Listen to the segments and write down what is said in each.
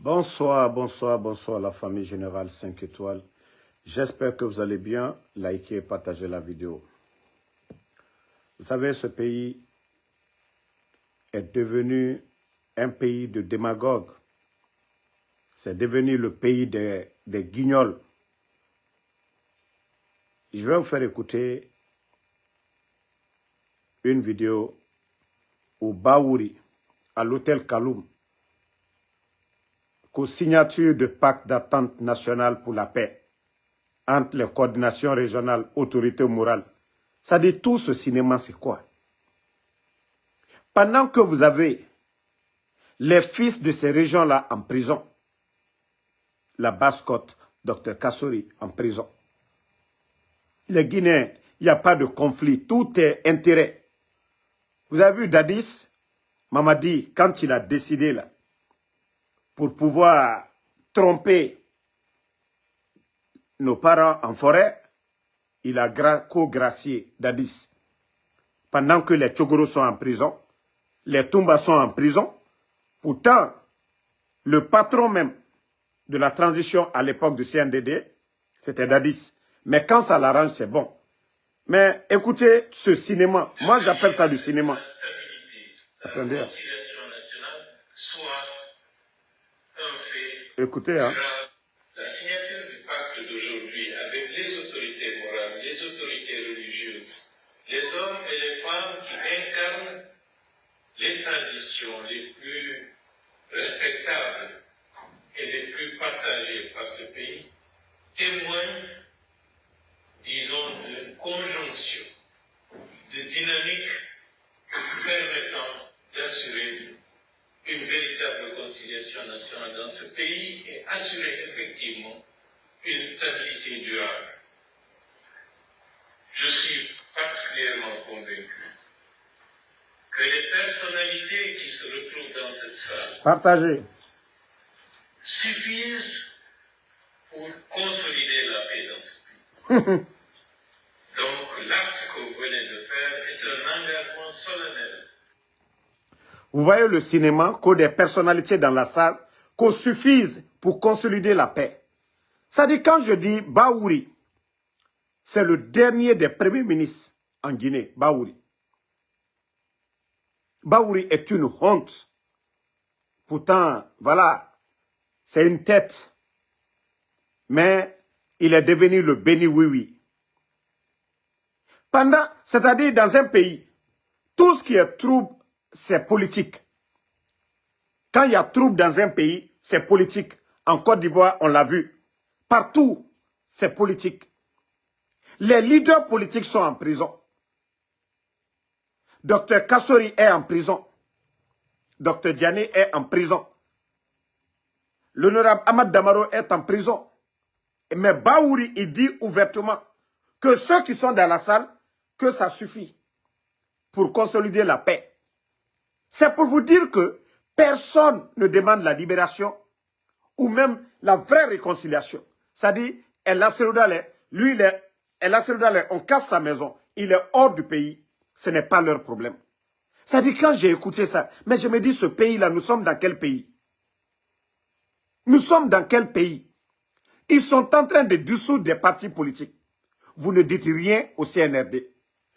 Bonsoir, bonsoir, bonsoir la famille générale 5 étoiles. J'espère que vous allez bien. Likez et partagez la vidéo. Vous savez, ce pays est devenu un pays de démagogues. C'est devenu le pays des guignols. Je vais vous faire écouter une vidéo où Baouri, à l'hôtel Kaloum, qu'aux signatures de pacte d'attente nationale pour la paix entre les coordinations régionales, autorités morales. Ça dit tout ce cinéma, c'est quoi? Pendant que vous avez les fils de ces régions-là en prison, la Basse-Côte, Dr Kassori en prison. Les Guinéens, il n'y a pas de conflit, tout est intérêt. Vous avez vu Dadis, Mamadi, quand il a décidé là, pour pouvoir tromper nos parents en forêt, il a co-gracié Dadis. Pendant que les Tchogoros sont en prison, les Toumba sont en prison, pourtant, le patron même de la transition à l'époque du CNDD, c'était Dadis. Mais quand ça l'arrange, c'est bon. Mais écoutez ce cinéma. Moi, j'appelle ça du cinéma. Attendez. Écoutez, hein. La signature du pacte d'aujourd'hui avec les autorités morales, les autorités religieuses, les hommes et les femmes qui incarnent les traditions les plus respectables et les plus partagées par ce pays, témoignent, disons, d'une conjonction, de dynamique permettant d'assurer une véritable conciliation nationale dans ce pays et assurer effectivement une stabilité durable. Je suis particulièrement convaincu que les personnalités qui se retrouvent dans cette salle suffisent pour consolider la paix dans ce pays. Donc l'acte que vous venez de faire est un engagement solennel. Vous voyez le cinéma, que des personnalités dans la salle, qu'on suffise pour consolider la paix. Ça dit, quand je dis Baouri, c'est le dernier des premiers ministres en Guinée, Baouri. Baouri est une honte. Pourtant, voilà, c'est une tête. Mais il est devenu le béni oui-oui. C'est-à-dire dans un pays, tout ce qui est trouble, c'est politique. Quand il y a trouble dans un pays, c'est politique. En Côte d'Ivoire, on l'a vu. Partout, c'est politique. Les leaders politiques sont en prison. Dr Kassori est en prison. Dr Diané est en prison. L'honorable Ahmad Damaro est en prison. Mais Baouri, il dit ouvertement que ceux qui sont dans la salle, que ça suffit pour consolider la paix. C'est pour vous dire que personne ne demande la libération ou même la vraie réconciliation. C'est-à-dire, El Seroudalé, lui, El Seroudalé, on casse sa maison, il est hors du pays, ce n'est pas leur problème. C'est-à-dire, quand j'ai écouté ça, mais je me dis, ce pays-là, nous sommes dans quel pays? Nous sommes dans quel pays? Ils sont en train de dissoudre des partis politiques. Vous ne dites rien au CNRD.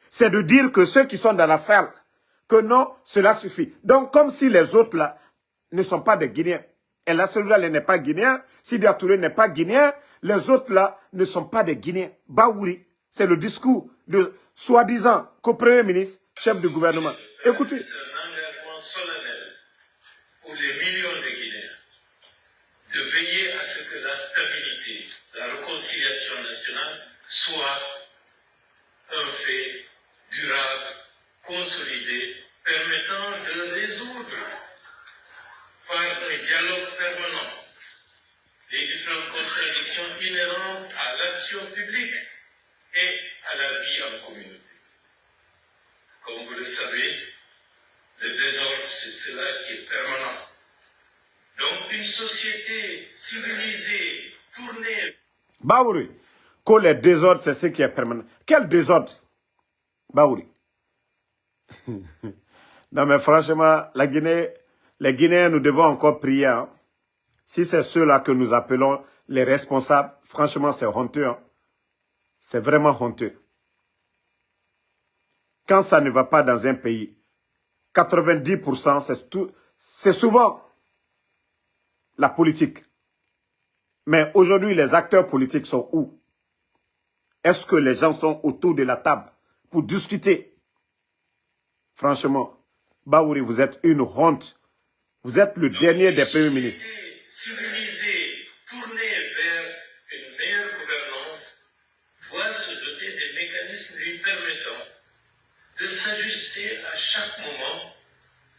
C'est de dire que ceux qui sont dans la salle, que non, cela suffit. Donc, comme si les autres là ne sont pas des Guinéens. Et la Seroudalé n'est pas guinéen, Sidi Touré n'est pas guinéen, les autres là ne sont pas des Guinéens. Baouri, c'est le discours de soi-disant co-premier ministre, chef du gouvernement. Écoutez. C'est un engagement solennel pour les millions de Guinéens de veiller à ce que la stabilité, la réconciliation nationale soit un fait durable, consolidé, permettant de résoudre par un dialogue permanent les différentes contradictions inhérentes à l'action publique et à la vie en communauté. Comme vous le savez, le désordre, c'est cela qui est permanent. Donc une société civilisée, tournée... Baouri, que les désordres, c'est ce qui est permanent. Quel désordre, Baouri? Non mais franchement, les Guinéens, nous devons encore prier. Hein. Si c'est ceux-là que nous appelons les responsables, franchement, c'est honteux. Hein. C'est vraiment honteux. Quand ça ne va pas dans un pays, 90%, c'est souvent la politique. Mais aujourd'hui, les acteurs politiques sont où? Est-ce que les gens sont autour de la table pour discuter? Franchement, Bahouri, vous êtes une honte. Vous êtes le dernier des premiers ministres. Civilisée, tournée vers une meilleure gouvernance, doit se doter des mécanismes lui permettant de s'ajuster à chaque moment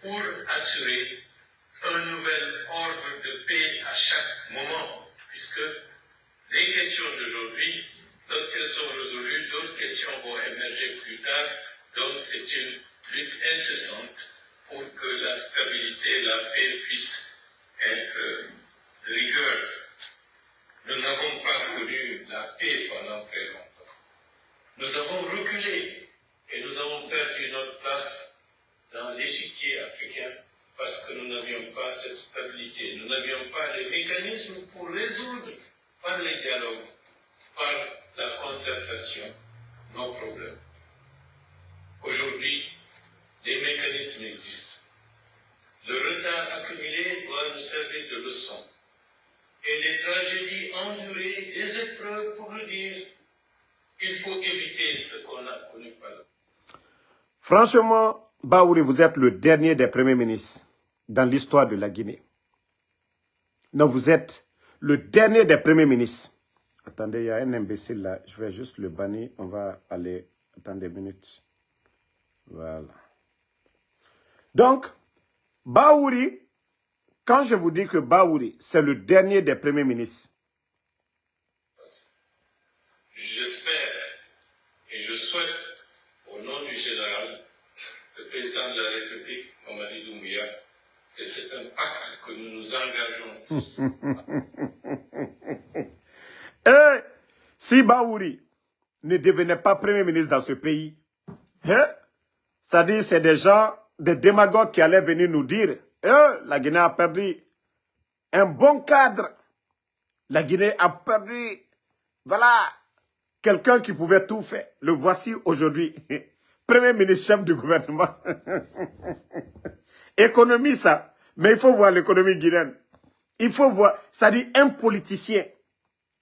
pour assurer un nouvel ordre de paix à chaque moment, puisque les questions d'aujourd'hui, lorsqu'elles sont résolues, d'autres questions vont émerger plus tard, donc c'est une lutte incessante pour que la stabilité, la paix puissent être de rigueur. Nous n'avons pas connu la paix pendant très longtemps. Nous avons reculé et nous avons perdu notre place dans l'échiquier africain parce que nous n'avions pas cette stabilité. Nous n'avions pas les mécanismes pour résoudre par les dialogues, par la concertation, nos problèmes. Aujourd'hui, des mécanismes existent. Le retard accumulé doit nous servir de leçon. Et les tragédies endurées, des épreuves pour nous dire qu'il faut éviter ce qu'on a connu par là. Franchement, Bahouri, vous êtes le dernier des premiers ministres dans l'histoire de la Guinée. Non, vous êtes le dernier des premiers ministres. Attendez, il y a un imbécile là. Je vais juste le bannir. On va aller... Attendez une minute. Voilà. Donc, Bahouri, quand je vous dis que Bahouri, c'est le dernier des premiers ministres. J'espère et je souhaite, au nom du général, le président de la République, Mamadi Doumbouya, que c'est un pacte que nous nous engageons tous. Et si Bahouri ne devenait pas premier ministre dans ce pays, c'est-à-dire c'est des gens, des démagogues qui allaient venir nous dire la Guinée a perdu un bon cadre. La Guinée a perdu, voilà, quelqu'un qui pouvait tout faire. Le voici aujourd'hui, premier ministre chef du gouvernement. Économie, ça. Mais il faut voir l'économie guinéenne. Il faut voir, c'est-à-dire un politicien,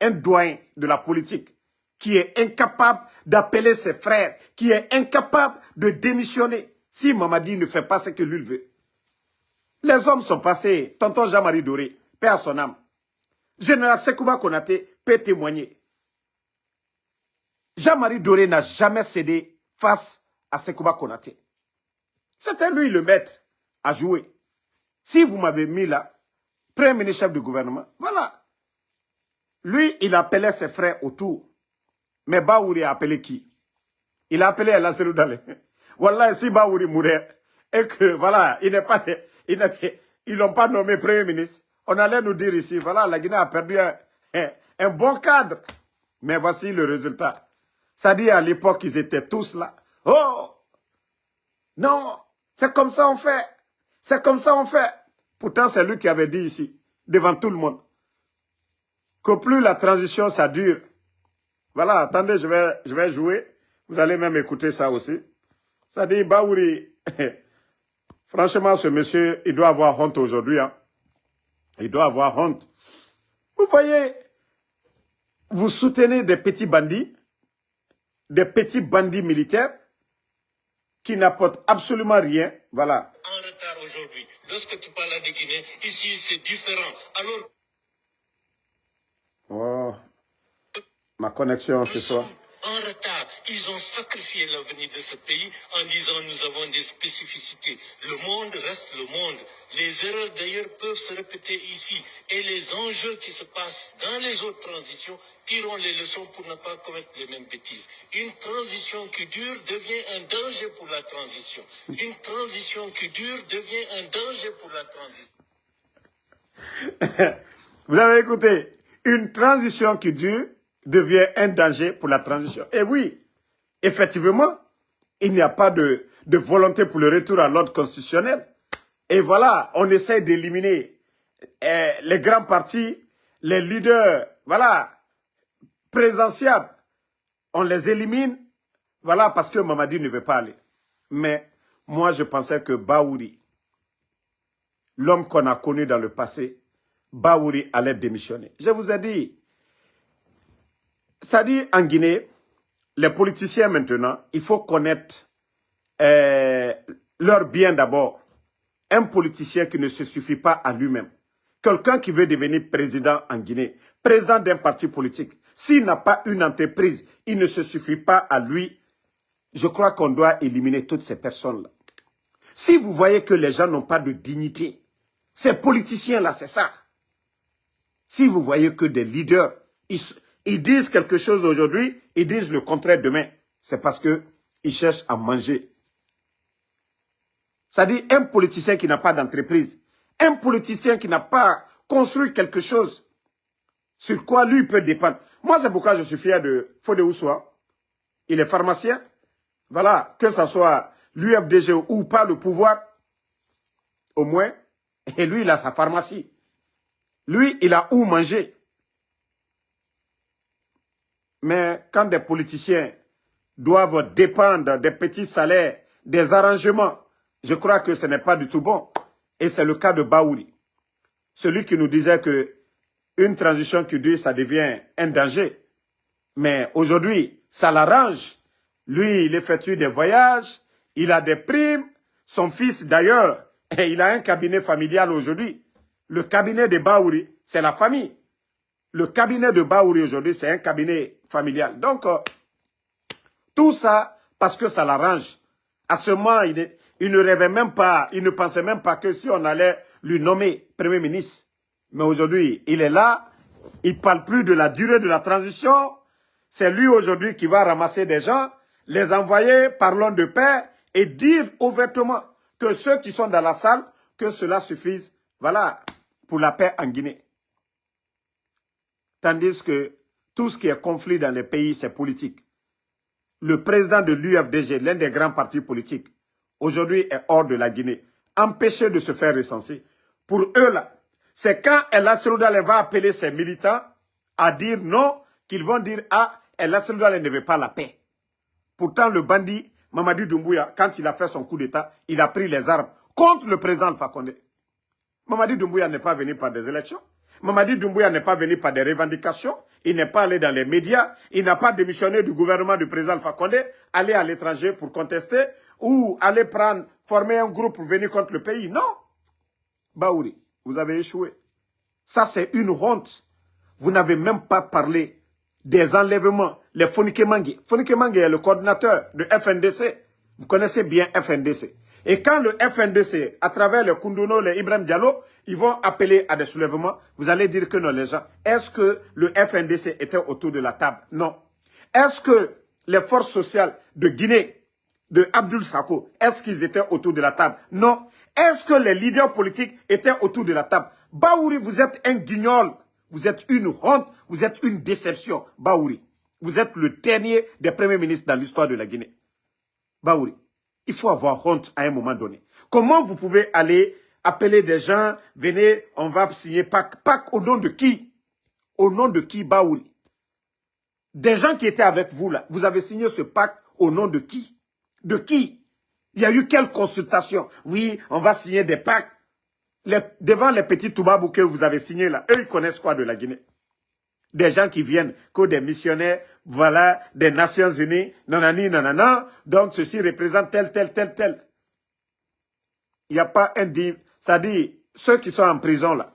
un doyen de la politique, qui est incapable d'appeler ses frères, qui est incapable de démissionner si Mamadi ne fait pas ce que lui veut. Les hommes sont passés, tonton Jean-Marie Doré, paix à son âme. Général Sekouba Konaté peut témoigner. Jean-Marie Doré n'a jamais cédé face à Sekouba Konaté. C'était lui le maître à jouer. Si vous m'avez mis là, premier ministre chef du gouvernement, voilà. Lui, il appelait ses frères autour. Mais Bahouri a appelé qui? Il a appelé Elassirou Dale. Voilà, si Bahouri mourait, et que, voilà, ils n'ont pas nommé premier ministre, on allait nous dire ici, voilà, la Guinée a perdu un bon cadre. Mais voici le résultat. Ça dit à l'époque, ils étaient tous là. Oh! Non! C'est comme ça on fait. C'est comme ça on fait. Pourtant, c'est lui qui avait dit ici, devant tout le monde, que plus la transition, ça dure. Voilà, attendez, je vais jouer. Vous allez même écouter ça aussi. Ça dit, Bahouri, franchement, ce monsieur, il doit avoir honte aujourd'hui. Hein. Il doit avoir honte. Vous voyez, vous soutenez des petits bandits militaires, qui n'apportent absolument rien. Voilà. En retard aujourd'hui. Lorsque tu parles de Guinée, ici c'est différent. Alors, oh, ma connexion ce soir. En retard, ils ont sacrifié l'avenir de ce pays en disant nous avons des spécificités. Le monde reste le monde. Les erreurs d'ailleurs peuvent se répéter ici. Et les enjeux qui se passent dans les autres transitions tireront les leçons pour ne pas commettre les mêmes bêtises. Une transition qui dure devient un danger pour la transition. Une transition qui dure devient un danger pour la transition. Vous avez écouté, une transition qui dure devient un danger pour la transition. Et oui, effectivement, il n'y a pas de volonté pour le retour à l'ordre constitutionnel. Et voilà, on essaie d'éliminer les grands partis, les leaders, voilà, présentiables, on les élimine, voilà, parce que Mamadi ne veut pas aller. Mais moi, je pensais que Bahouri, l'homme qu'on a connu dans le passé, Bahouri allait démissionner. Je vous ai dit, ça dit en Guinée, les politiciens maintenant, il faut connaître leur bien d'abord. Un politicien qui ne se suffit pas à lui-même. Quelqu'un qui veut devenir président en Guinée, président d'un parti politique, s'il n'a pas une entreprise, il ne se suffit pas à lui. Je crois qu'on doit éliminer toutes ces personnes-là. Si vous voyez que les gens n'ont pas de dignité, ces politiciens-là, c'est ça. Si vous voyez que des leaders, ils disent quelque chose aujourd'hui, ils disent le contraire demain, c'est parce qu'ils cherchent à manger. C'est-à-dire un politicien qui n'a pas d'entreprise, un politicien qui n'a pas construit quelque chose, sur quoi lui peut dépendre. Moi, c'est pourquoi je suis fier de Fodé Oussoua. Il est pharmacien. Voilà, que ce soit l'UFDG ou pas le pouvoir, au moins, et lui, il a sa pharmacie. Lui, il a où manger. Mais quand des politiciens doivent dépendre des petits salaires, des arrangements, je crois que ce n'est pas du tout bon. Et c'est le cas de Bahouri. Celui qui nous disait que une transition qui dure, ça devient un danger. Mais aujourd'hui, ça l'arrange. Lui, il effectue des voyages, il a des primes. Son fils, d'ailleurs, il a un cabinet familial aujourd'hui. Le cabinet de Bahouri, c'est la famille. Le cabinet de Bahouri aujourd'hui, c'est un cabinet familial. Donc, tout ça, parce que ça l'arrange. À ce moment, il ne rêvait même pas, il ne pensait même pas que si on allait lui nommer Premier ministre. Mais aujourd'hui, il est là, il ne parle plus de la durée de la transition. C'est lui aujourd'hui qui va ramasser des gens, les envoyer, parlons de paix, et dire ouvertement que ceux qui sont dans la salle, que cela suffise, voilà, pour la paix en Guinée. Tandis que tout ce qui est conflit dans les pays, c'est politique. Le président de l'UFDG, l'un des grands partis politiques, aujourd'hui est hors de la Guinée, empêché de se faire recenser. Pour eux, là, c'est quand El Asseloudale va appeler ses militants à dire non, qu'ils vont dire « Ah, El Asseloudale ne veut pas la paix ». Pourtant, le bandit Mamadi Doumbouya, quand il a fait son coup d'État, il a pris les armes contre le président Alpha Condé. Mamadi Doumbouya n'est pas venu par des élections. Mamadi Doumbouya n'est pas venu par des revendications. Il n'est pas allé dans les médias. Il n'a pas démissionné du gouvernement du président Alpha Condé, aller à l'étranger pour contester ou aller former un groupe pour venir contre le pays. Non. Bahouri, vous avez échoué. Ça, c'est une honte. Vous n'avez même pas parlé des enlèvements. Les Fonike Mangue. Fonike Mangue est le coordinateur de FNDC. Vous connaissez bien FNDC. Et quand le FNDC, à travers les Koundouno, les Ibrahim Diallo, ils vont appeler à des soulèvements, vous allez dire que non, les gens. Est-ce que le FNDC était autour de la table? Non. Est-ce que les forces sociales de Guinée, de Abdoul Sako, est-ce qu'ils étaient autour de la table? Non. Est-ce que les leaders politiques étaient autour de la table? Bahouri, vous êtes un guignol. Vous êtes une honte. Vous êtes une déception. Bahouri, vous êtes le dernier des premiers ministres dans l'histoire de la Guinée. Bahouri, il faut avoir honte à un moment donné. Comment vous pouvez aller appeler des gens, venez, on va signer PAC. PAC au nom de qui? Au nom de qui, Bahouri? Des gens qui étaient avec vous là, vous avez signé ce pacte au nom de qui? De qui? Il y a eu quelle consultation? Oui, on va signer des pactes. Devant les petits toubabous que vous avez signés là, eux ils connaissent quoi de la Guinée? Des gens qui viennent, que des missionnaires, voilà, des Nations Unies, nanani, nanana, donc ceci représente tel. Il n'y a pas un dit, c'est-à-dire, ceux qui sont en prison là,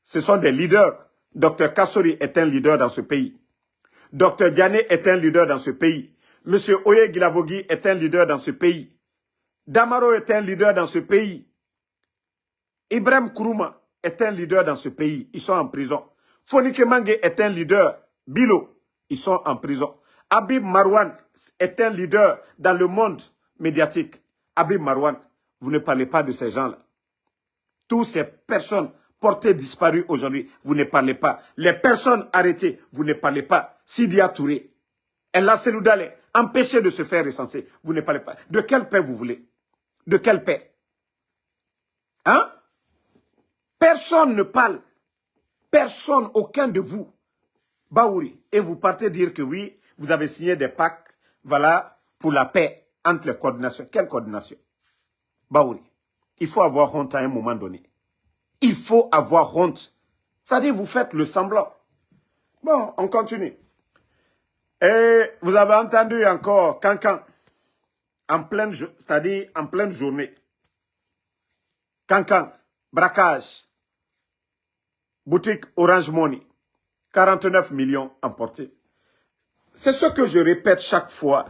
ce sont des leaders. Dr Kassori est un leader dans ce pays. Dr Diané est un leader dans ce pays. Monsieur Oye Guilavogui est un leader dans ce pays. Damaro est un leader dans ce pays. Ibrahim Kourouma est un leader dans ce pays. Ils sont en prison. Fonike Mangue est un leader. Bilo, ils sont en prison. Habib Marwan est un leader dans le monde médiatique. Habib Marwan, vous ne parlez pas de ces gens-là. Toutes ces personnes portées disparues aujourd'hui, vous ne parlez pas. Les personnes arrêtées, vous ne parlez pas. Sidia Touré, El Asseloudale, empêché de se faire recenser, vous ne parlez pas. De quelle paix vous voulez? De quelle paix? Hein? Personne ne parle. Personne, aucun de vous. Baouri. Et vous partez dire que oui, vous avez signé des pactes, voilà, pour la paix entre les coordinations. Quelle coordination? Baouri. Il faut avoir honte à un moment donné. Il faut avoir honte. C'est-à-dire, vous faites le semblant. Bon, on continue. Et vous avez entendu encore Cancan, c'est-à-dire en pleine journée. Cancan, braquage, boutique Orange Money, 49 millions emportés. C'est ce que je répète chaque fois.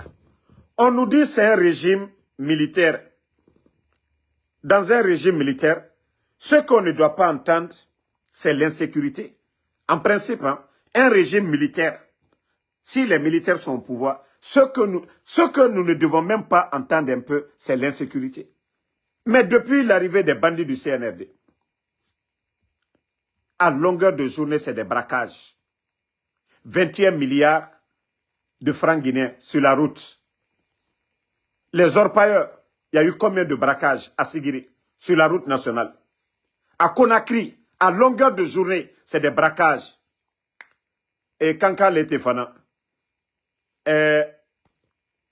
On nous dit que c'est un régime militaire. Dans un régime militaire, ce qu'on ne doit pas entendre, c'est l'insécurité. En principe, hein, un régime militaire, si les militaires sont au pouvoir, ce que nous ne devons même pas entendre un peu, c'est l'insécurité. Mais depuis l'arrivée des bandits du CNRD, à longueur de journée, c'est des braquages. 21 milliards de francs guinéens sur la route. Les orpailleurs, il y a eu combien de braquages à Sigiri sur la route nationale? À Conakry, à longueur de journée, c'est des braquages. Et Kanka Letefana,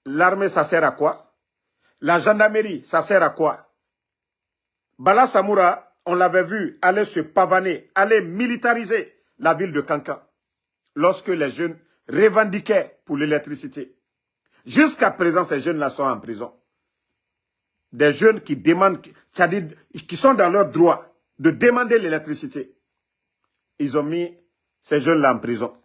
l'armée, ça sert à quoi? La gendarmerie, ça sert à quoi? Bala Samoura, on l'avait vu aller se pavaner, aller militariser la ville de Kanka lorsque les jeunes revendiquaient pour l'électricité. Jusqu'à présent, ces jeunes-là sont en prison. Des jeunes qui demandent, c'est-à-dire qui sont dans leur droit de demander l'électricité. Ils ont mis ces jeunes-là en prison.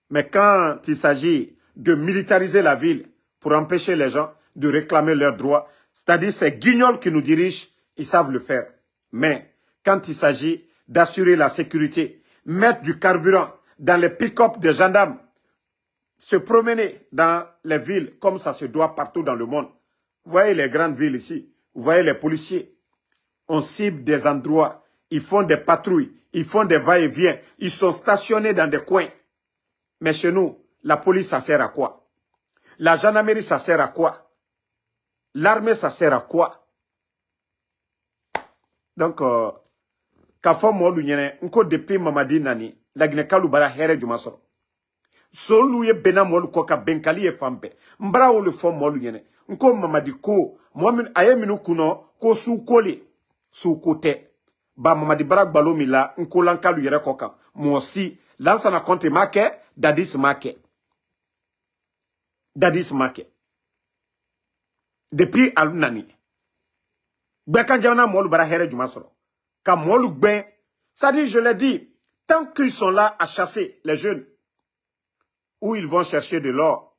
Mais quand il s'agit de militariser la ville pour empêcher les gens de réclamer leurs droits, c'est-à-dire ces guignols qui nous dirigent, ils savent le faire. Mais quand il s'agit d'assurer la sécurité, mettre du carburant dans les pick-up des gendarmes, se promener dans les villes comme ça se doit partout dans le monde. Vous voyez les grandes villes ici, vous voyez les policiers. On cible des endroits, ils font des patrouilles, ils font des va-et-vient, ils sont stationnés dans des coins. Mais chez nous, la police, ça sert à quoi? La gendarmerie, ça sert à quoi? L'armée, ça sert à quoi? Donc, kafo mo lu nyene, nko depuis Mamadi Nani, la Guinée Kaloubara here du masoro. Solu ye bena molu ko ka benkali ye fampe. Mbra o le fo molu nyene. Nko Mamadi ko, momin ayeminu kuno ko su kole, su kote. Ba Mamadi Barak Balomi la, nko lankalu yere koka. Mwosi, lansa na konte make, dadis make. Dadis make. Depuis Alunani. Bekan Djamana molu bara here du masoro. Ka molu ben, ça dit, je l'ai dit, tant qu'ils sont là à chasser les jeunes, où ils vont chercher de l'or,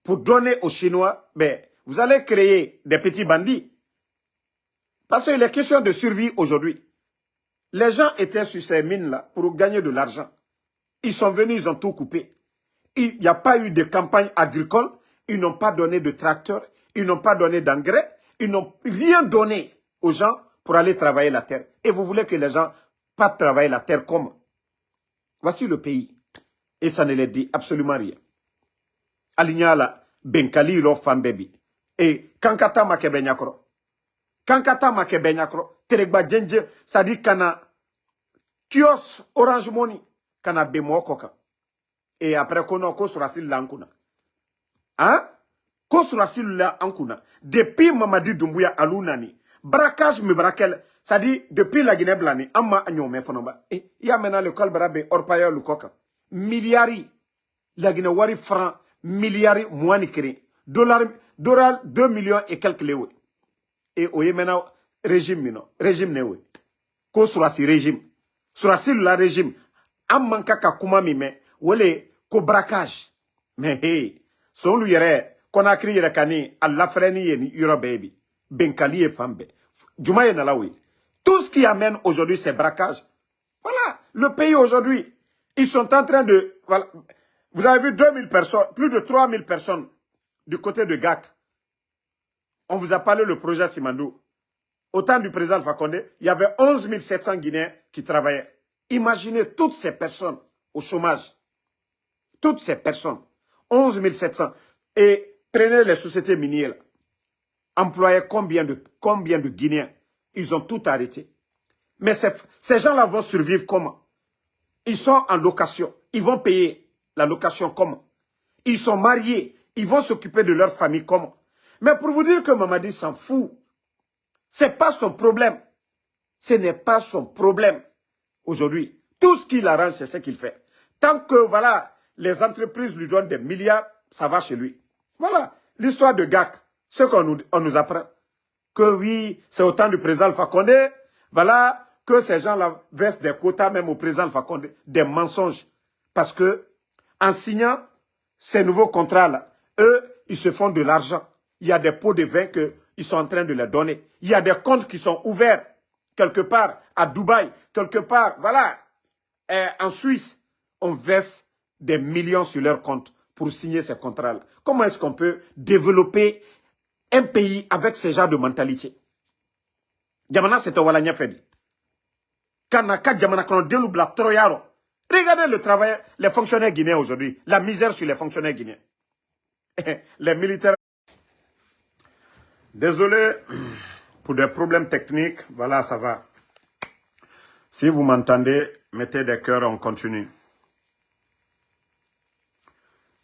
pour donner aux Chinois, ben, vous allez créer des petits bandits. Parce qu'il est question de survie aujourd'hui. Les gens étaient sur ces mines-là pour gagner de l'argent. Ils sont venus, ils ont tout coupé. Il n'y a pas eu de campagne agricole, ils n'ont pas donné de tracteurs, ils n'ont pas donné d'engrais, ils n'ont rien donné aux gens pour aller travailler la terre. Et vous voulez que les gens partent travailler la terre comment? Voici le pays. Et ça ne les dit absolument rien. Alignala, Benkali, lo fambebi. Et Kankata Makebenyakro. Kankata Makebenyakro. Teregba Djenje, ça dit kana kios Orange Money, kana bemo koka. Et après kono ko surasil lankuna. Hein? Ko surasil la ankuna. Depuis Mamadi Doumbouya Alunani, braquage me braquel. Ça dit, depuis la Guinée Blani, amma anyome fonoba. Et il y a maintenant le col barabe orpaya lukoka. Milliards, la Guinée wari franc, milliards, moine créé. Dollar, 2 millions et quelques léwe. Et au Yémen, régime, non, régime newe. Ko surasi régime. Surasi la régime. Ammanka kakuma mime, wole, ko braquage. Mais hey, son luyere, qu'on a crié la cani, à la freni yeni, yura baby. Benkali et fambe. Jumaye nalawi. Tout ce qui amène aujourd'hui ces braquages. Voilà, le pays aujourd'hui. Ils sont en train de... Voilà. Vous avez vu 2000 personnes, plus de 3000 personnes du côté de GAC. On vous a parlé le projet Simandou. Au temps du président Alpha Condé, il y avait 11 700 Guinéens qui travaillaient. Imaginez toutes ces personnes au chômage. Toutes ces personnes. 11 700. Et prenez les sociétés minières. Employaient combien de Guinéens? Ils ont tout arrêté. Mais ces gens-là vont survivre comment? Ils sont en location. Ils vont payer la location comment? Ils sont mariés. Ils vont s'occuper de leur famille comment? Mais pour vous dire que Mamadi s'en fout, ce n'est pas son problème. Ce n'est pas son problème aujourd'hui. Tout ce qui l'arrange, c'est ce qu'il fait. Tant que, voilà, les entreprises lui donnent des milliards, ça va chez lui. Voilà, l'histoire de GAC, ce qu'on nous apprend. Que oui, c'est au temps du président Alpha Condé, voilà, que ces gens-là versent des quotas même au président Alpha Condé, des mensonges. Parce que, en signant ces nouveaux contrats-là, eux, ils se font de l'argent. Il y a des pots de vin qu'ils sont en train de les donner. Il y a des comptes qui sont ouverts quelque part à Dubaï, quelque part, voilà, en Suisse, on verse des millions sur leur compte pour signer ces contrats-là. Comment est-ce qu'on peut développer un pays avec ce genre de mentalité? Jamana, c'est un Walanya Fedi. Kanaka, Jamana, Troyaro. Regardez le travail, les fonctionnaires guinéens aujourd'hui, la misère sur les fonctionnaires guinéens. Les militaires. Désolé pour des problèmes techniques, voilà, ça va. Si vous m'entendez, mettez des cœurs, on continue.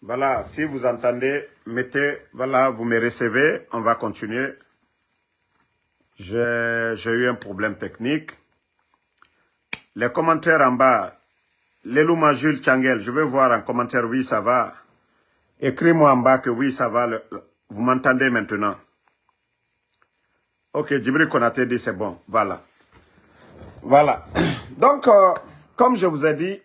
Voilà, si vous entendez, mettez, voilà, vous me recevez, on va continuer. J'ai eu un problème technique. Les commentaires en bas, Lelouma Jules Tchangel, je vais voir un commentaire, oui, ça va. Écris-moi en bas que oui, ça va, vous m'entendez maintenant. Ok, Djibril Konaté dit c'est bon, voilà. Voilà. Donc, comme je vous ai dit,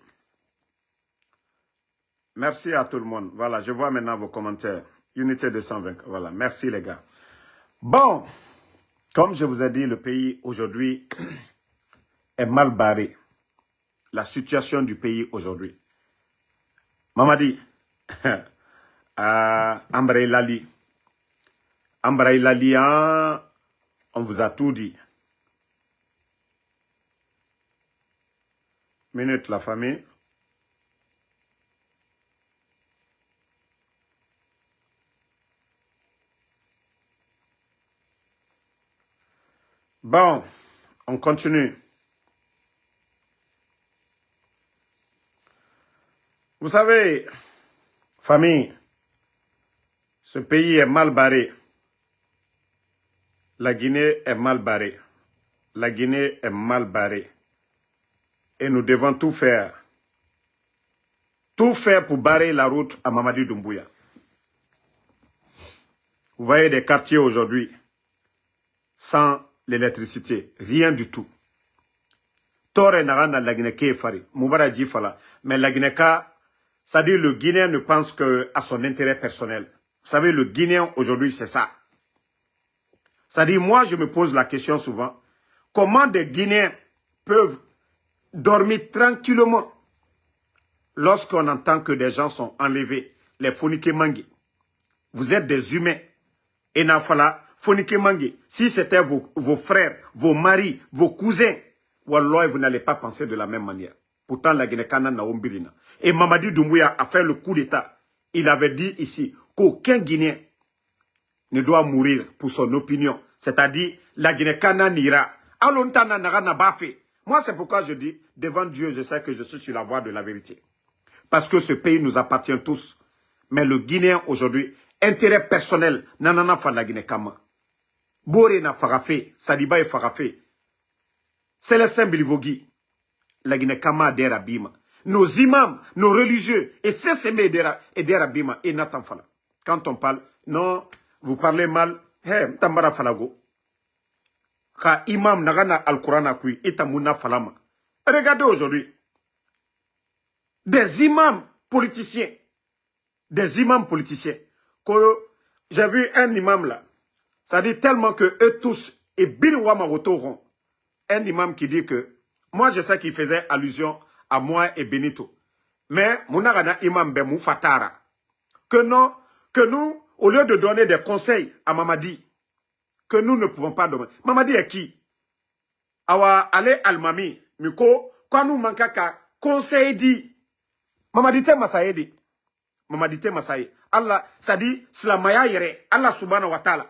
merci à tout le monde. Voilà, je vois maintenant vos commentaires. Unité 220, voilà, merci les gars. Bon, comme je vous ai dit, le pays aujourd'hui est mal barré. La situation du pays aujourd'hui. Mamadi, Ambraï Lali. Ambraï Lali, on vous a tout dit. Minute la famille. Bon, on continue. Vous savez, famille, ce pays est mal barré. La Guinée est mal barrée. La Guinée est mal barrée. Et nous devons tout faire. Tout faire pour barrer la route à Mamadi Doumbouya. Vous voyez des quartiers aujourd'hui sans l'électricité. Rien du tout. Tore Narana la Guinée qui est fari. Moubara Djifala. Mais la Guinée, c'est-à-dire le Guinéen ne pense qu'à son intérêt personnel. Vous savez, le Guinéen aujourd'hui, c'est ça. C'est-à-dire, moi, je me pose la question souvent. Comment des Guinéens peuvent dormir tranquillement lorsqu'on entend que des gens sont enlevés, les Fonike Mangi? Vous êtes des humains. Et Nafala, Fonike Mangi, si c'était vos frères, vos maris, vos cousins, Wallah, vous n'allez pas penser de la même manière. Pourtant, la Guinée-Kana n'a ombirina. Et Mamadi Doumbouya a fait le coup d'État. Il avait dit ici qu'aucun Guinéen ne doit mourir pour son opinion. C'est-à-dire, la Guinée-Kana n'ira. Moi, c'est pourquoi je dis, devant Dieu, je sais que je suis sur la voie de la vérité. Parce que ce pays nous appartient tous. Mais le Guinéen aujourd'hui, intérêt personnel, nanana fa la Guinée-Kama. Bore na Farafé, Sadiba et Farafé. Célestin Bilivogui, la Guinée-Kama adhère à Bima. Nos imams, nos religieux, et c'est s'aimer adhère à Bima et Nathan Fala. Quand on parle, non, vous parlez mal, Tambara Falago. Ka imam nagana al-Qur'an kui itamuna falama. Regardez aujourd'hui. Des imams politiciens. Des imams politiciens. J'ai vu un imam là. Ça dit tellement que eux tous, et Bilwama Wotoron, un imam qui dit que, moi je sais qu'il faisait allusion à moi et Benito. Mais, Mounagana imam Bemou Fatara. Que non, que nous, au lieu de donner des conseils à Mamadi, que nous ne pouvons pas donner. Mamadi est qui? Awa ale almami, miko, quand nous manquons qu'à conseil dit. Mamadi te masaye dit. Mamadi te masaye. Allah, ça dit, slamaya yere, Allah subhanahu wa ta'ala.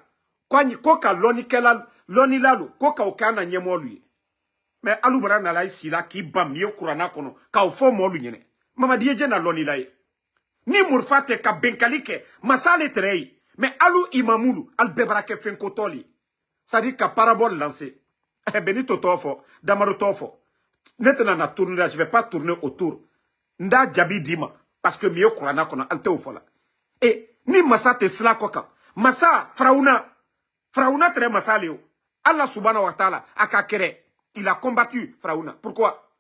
Kwani koka loni lalu, koka okana nyemo lui. Mais Aloubra Nalaï Sila qui bam ye Kurana kono. Ka ofo mo lunyene. Mamadi Eje na loni laye. Ni Mourfate ka benkalike. Masale terei. Mais Alou Imamoulou. Al bebrake fenkotoli. Ça dit qu'à parabole lancée. Eh Benito Tofo. Damaro Tofo. Maintenant na tourner là. Je vais pas tourner autour. Nda Djabi Dima. Parce que mieux Kurana kono. Alte ofola. Et ni Massa te sla koka. Massa Fraouna. Fraouna tere Massa Léo. Allah subhanahu wa ta'ala akakere. Il a combattu Fraouna. Pourquoi?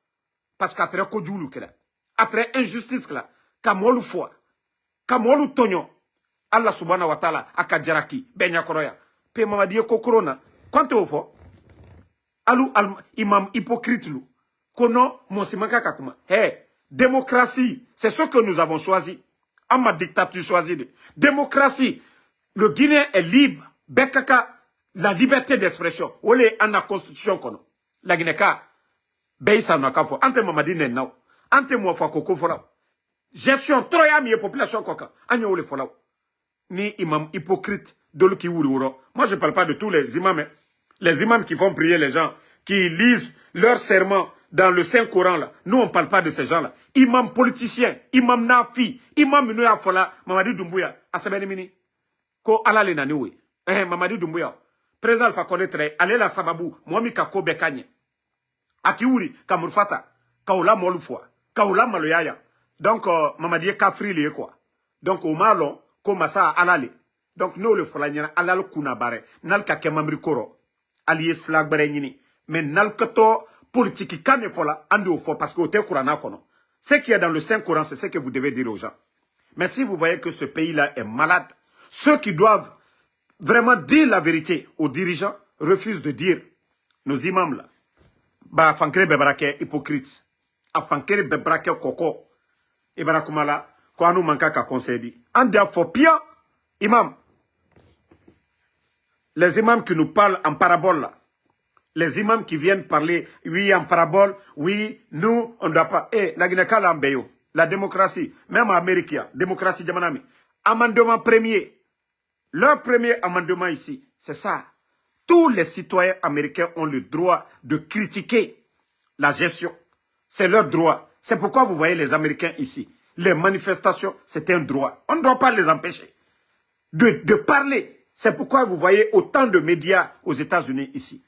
Parce qu'après Kodjoulou kela. Après injustice kela. Kamolu foi. Kamolu tonyo. Allah subhanahu wa ta'ala akajaraki. Benya koroya. Pe mamadi ko corona. Quant au fo? Alou imam hypocrite lou. Kono monsimanka kakuma. Hey, démocratie, c'est ce que nous avons choisi. En ma dictature choisie. Démocratie. Le Guinéen est libre. Bekaka, la liberté d'expression. Olé en la constitution kono. La Guinée-Ka. Beisa no kafo. Ante mamadi nenao. Ante mo fa koko fola. Gestion troya mi population koka. Anya ole fola. Ni imam hypocrite de l'ki wuro. Moi je parle pas de tous les imams. Les imams qui font prier les gens, qui lisent leur serment dans le Saint-Coran là. Nous on parle pas de ces gens là. Imam politicien, imam nafi, imam minoya fola, Mamadi Doumbouya, asabeni mini. Ko ala le nani we. Mamadi Doumbouya. Président Alpha Condé très, allez la sababu, mwami kako bekanye. Akiwuri, kamurfata, kaola molufwa, kaola maloyaya. Donc, Mamadi kafri liye quoi. Donc, au malon, comme ça, alale. Donc, nous le folanyana, alal kuna bare, nal ka kemamri koro, allié slag bare nyini. Mais nal kato politique kane fola, andi au fort, parce que au te kurana kono. Ce qui est dans le Saint-Coran, c'est ce que vous devez dire aux gens. Mais si vous voyez que ce pays-là est malade, ceux qui doivent vraiment dire la vérité aux dirigeants refusent de dire. Nos imams là, bah fankere bebrake hypocrite, a fankere bebrake koko, et barakumala, quoi nous manque qu'à conseiller. En dia faut pire, imam. Les imams qui nous parlent en parabole là, les imams qui viennent parler, oui en parabole, oui, nous on ne doit pas. Eh, la Guinée-Ka l'ambeyo, la démocratie, même en Amérique, démocratie jamanami, amendement premier. Leur premier amendement ici, c'est ça. Tous les citoyens américains ont le droit de critiquer la gestion. C'est leur droit. C'est pourquoi vous voyez les Américains ici. Les manifestations, c'est un droit. On ne doit pas les empêcher de parler. C'est pourquoi vous voyez autant de médias aux États-Unis ici.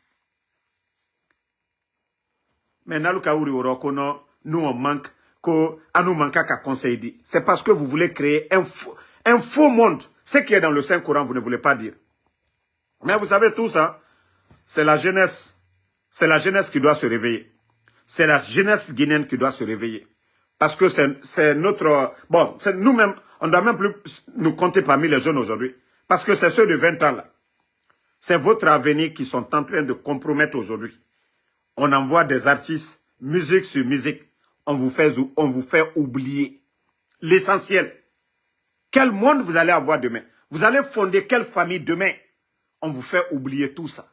Mais nous on manque, nous manque qu'à conseiller. C'est parce que vous voulez créer un faux monde. Ce qui est dans le Saint-Coran, vous ne voulez pas dire. Mais vous savez tout ça, c'est la jeunesse. C'est la jeunesse qui doit se réveiller. C'est la jeunesse guinéenne qui doit se réveiller. Parce que c'est notre... Bon, nous-mêmes, on ne doit même plus nous compter parmi les jeunes aujourd'hui. Parce que c'est ceux de 20 ans là. C'est votre avenir qui sont en train de compromettre aujourd'hui. On envoie des artistes, musique sur musique. On vous fait oublier l'essentiel. Quel monde vous allez avoir demain? Vous allez fonder quelle famille demain? On vous fait oublier tout ça.